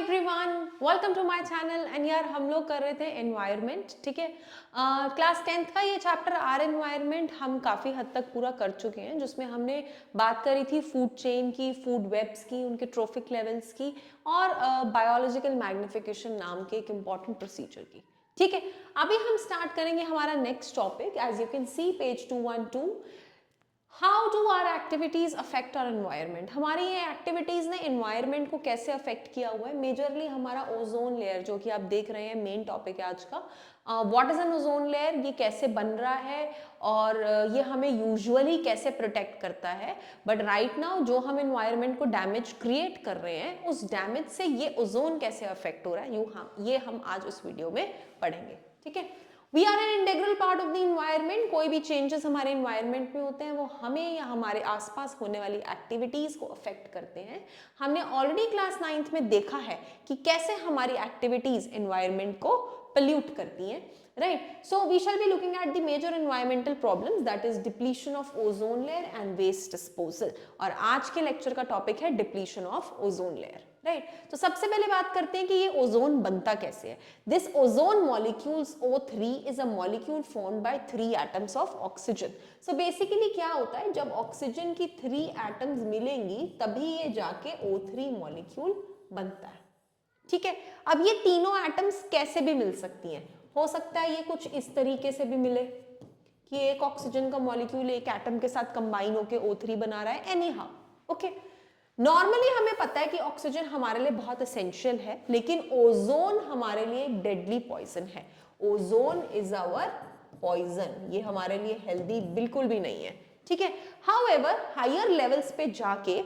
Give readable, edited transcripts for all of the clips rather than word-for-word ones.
Everyone, welcome to my channel. And यार हम लोग कर रहे थे एनवायरनमेंट, ठीक है। क्लास 10th का ये चैप्टर आर एनवायरनमेंट हम काफ़ी हद तक पूरा कर चुके हैं, जिसमें हमने बात करी थी फूड चेन की, फूड वेब्स की, उनके ट्रोफिक लेवल्स की और बायोलॉजिकल मैग्निफिकेशन नाम के एक इम्पॉर्टेंट प्रोसीजर की। ठीक है, अभी हम स्टार्ट करेंगे हमारा next topic. As you can see page 212, how do our activities affect our environment. हमारी ये एक्टिविटीज ने एनवायरनमेंट को कैसे अफेक्ट किया हुआ है। मेजरली हमारा ओजोन लेयर, जो कि आप देख रहे हैं मेन टॉपिक है आज का। What is an ozone layer, ये कैसे बन रहा है और ये हमें यूजुअली कैसे प्रोटेक्ट करता है। बट राइट नाउ जो हम एनवायरनमेंट को डैमेज क्रिएट कर रहे हैं, उस डैमेज से ये ओजोन कैसे अफेक्ट हो रहा है, ये हम आज इस वीडियो में पढ़ेंगे। ठीक है, we are an integral part of the environment. कोई भी चेंजेस हमारे इन्वायरमेंट में होते हैं वो हमें या हमारे आसपास होने वाली एक्टिविटीज को अफेक्ट करते हैं। हमने ऑलरेडी क्लास 9th में देखा है कि कैसे हमारी एक्टिविटीज इन्वायरमेंट को पोल्यूट करती हैं, right. So we shall be looking at the major environmental problems, that is depletion of ozone layer and waste disposal. और आज के लेक्चर का टॉपिक है depletion of ozone layer, right. तो सबसे पहले बात करते हैं कि ये ओजोन बनता कैसे है। This ozone molecules O3 is a molecule formed by 3 atoms of oxygen. So basically क्या होता है, जब ऑक्सीजन की 3 एटम्स मिलेंगी तभी ये जाके O3 मॉलिक्यूल बनता है। ठीक है, अब ये तीनों एटम्स कैसे भी मिल सकती हैं। हो सकता है ये कुछ इस तरीके से भी मिले कि एक ऑक्सीजन का मॉलिक्यूल एक एटम के साथ कंबाइन होकर O3 बना रहा है, एनी हाउ। ओके, नॉर्मली हमें पता है कि ऑक्सीजन हमारे लिए बहुत एसेंशियल है, लेकिन ओजोन हमारे लिए एक डेडली पॉइजन है। ओजोन इज आवर पॉइजन, ये हमारे लिए हेल्दी बिल्कुल भी नहीं है। ठीक है, हाउएवर हायर लेवल्स पे जाके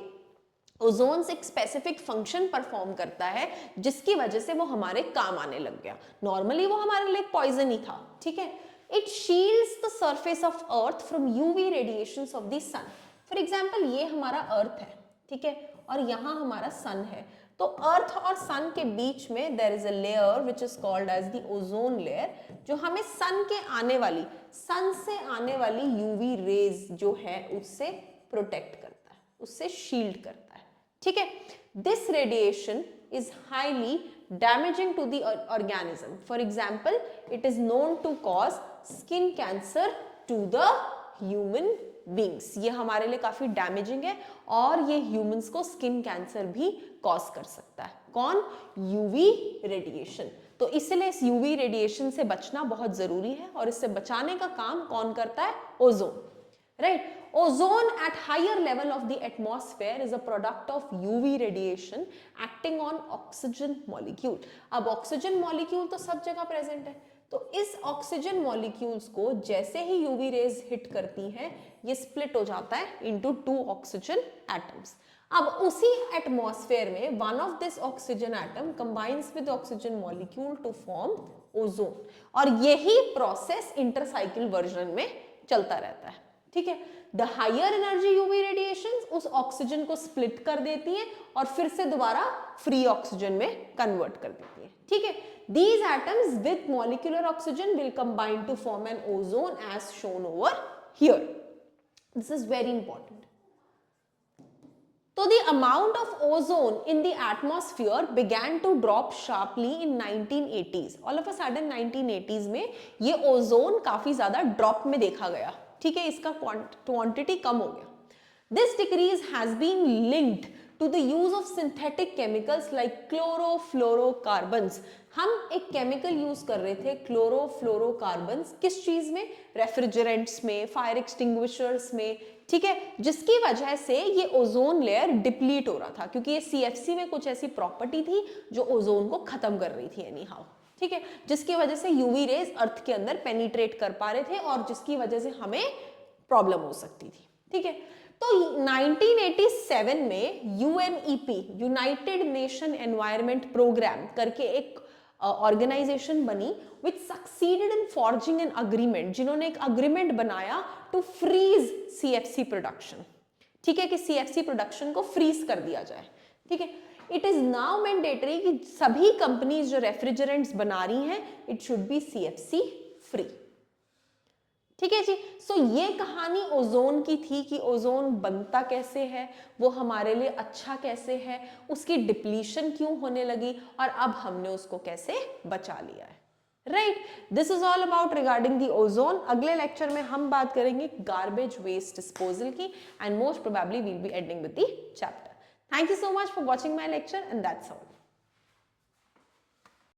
ओजोन एक स्पेसिफिक फंक्शन परफॉर्म करता है, जिसकी वजह से वो हमारे काम आने लग गया। नॉर्मली वो हमारे लिए पॉइजन ही था। ठीक है, it shields the surface of earth from UV radiations of the sun. For example ये हमारा अर्थ है, ठीक है, और यहाँ हमारा सन है। तो अर्थ और सन के बीच में there is a layer which is called as the ozone layer, जो हमें सन से आने वाली यूवी रेज जो है उससे प्रोटेक्ट करता है, उससे शील्ड करता है। ठीक है, this radiation is highly damaging to the organism. For example, it is known to cause skin cancer to the human beings. ये हमारे लिए काफी डैमेजिंग है और ये ह्यूमंस को स्किन कैंसर भी कॉज कर सकता है। कौन? UV radiation. तो इसलिए इस यूवी रेडिएशन से बचना बहुत जरूरी है, और इससे बचाने का काम कौन करता है? Ozone, right. Ozone at higher level of the atmosphere is a product of UV radiation acting on oxygen molecule. अब ऑक्सीजन मॉलिक्यूल तो सब जगह प्रेजेंट है, तो इस ऑक्सीजन मॉलिक्यूल्स को जैसे ही यूवी रेज हिट करती हैं, ये स्प्लिट हो जाता है इनटू 2 ऑक्सीजन एटम्स। अब उसी एटमॉस्फेयर में one of this oxygen atom combines with oxygen molecule to form ozone, और यही प्रोसेस इंटरसाइकिल वर्जन में चलता रहता है। ठीक है, the higher energy UV radiations उस ऑक्सीजन को स्प्लिट कर देती है और फिर से दोबारा फ्री ऑक्सीजन में कन्वर्ट कर देती है। ठीक है, these atoms with molecular oxygen will combine to form an ozone as shown over here. This is very important. So the amount of ozone in the atmosphere began to drop sharply in 1980s. All of a sudden 1980s में ये ozone काफी ज्यादा drop में देखा गया। ठीक है, इसका क्वांटिटी कम हो गया। This decrease has been linked to the use of synthetic chemicals like chlorofluorocarbons. हम एक केमिकल यूज कर रहे थे क्लोरोफ्लोरोकार्बन्स, किस चीज में? रेफ्रिजरेंट्स में, फायर एक्सटिंग्विशर्स में। ठीक है, जिसकी वजह से ये ओजोन लेयर डिप्लीट हो रहा था, क्योंकि ये CFC में कुछ ऐसी प्रॉपर्टी थी जो ओजोन को खत्म कर रही थी एनी हाउ। ठीक है, जिसकी वजह से यूवी रेज अर्थ के अंदर पेनिट्रेट कर पा रहे थे और जिसकी वजह से हमें प्रॉब्लम हो सकती थी। ठीक है, तो 1987 में UNEP, United Nation Environment Programme करके एक ऑर्गेनाइजेशन बनी which succeeded in forging an agreement, जिन्होंने एक अग्रीमेंट बनाया टू फ्रीज CFC प्रोडक्शन। ठीक है, कि CFC प्रोडक्शन को फ्रीज कर दिया जाए। ठीक है, इट इज नाउ मैंडेटरी कि सभी कंपनीज जो रेफ्रिजरेंट्स बना रही हैं, it should be CFC free. ठीक है जी। सो ये कहानी ओजोन की थी कि ओजोन बनता कैसे है, वो हमारे लिए अच्छा कैसे है, उसकी डिप्लीशन क्यों होने लगी और अब हमने उसको कैसे बचा लिया है। Right, this is all about regarding the ozone. अगले लेक्चर में हम बात करेंगे गार्बेज वेस्ट डिस्पोजल की and most probably will be ending with the chapter. Thank you so much for watching my lecture and that's all.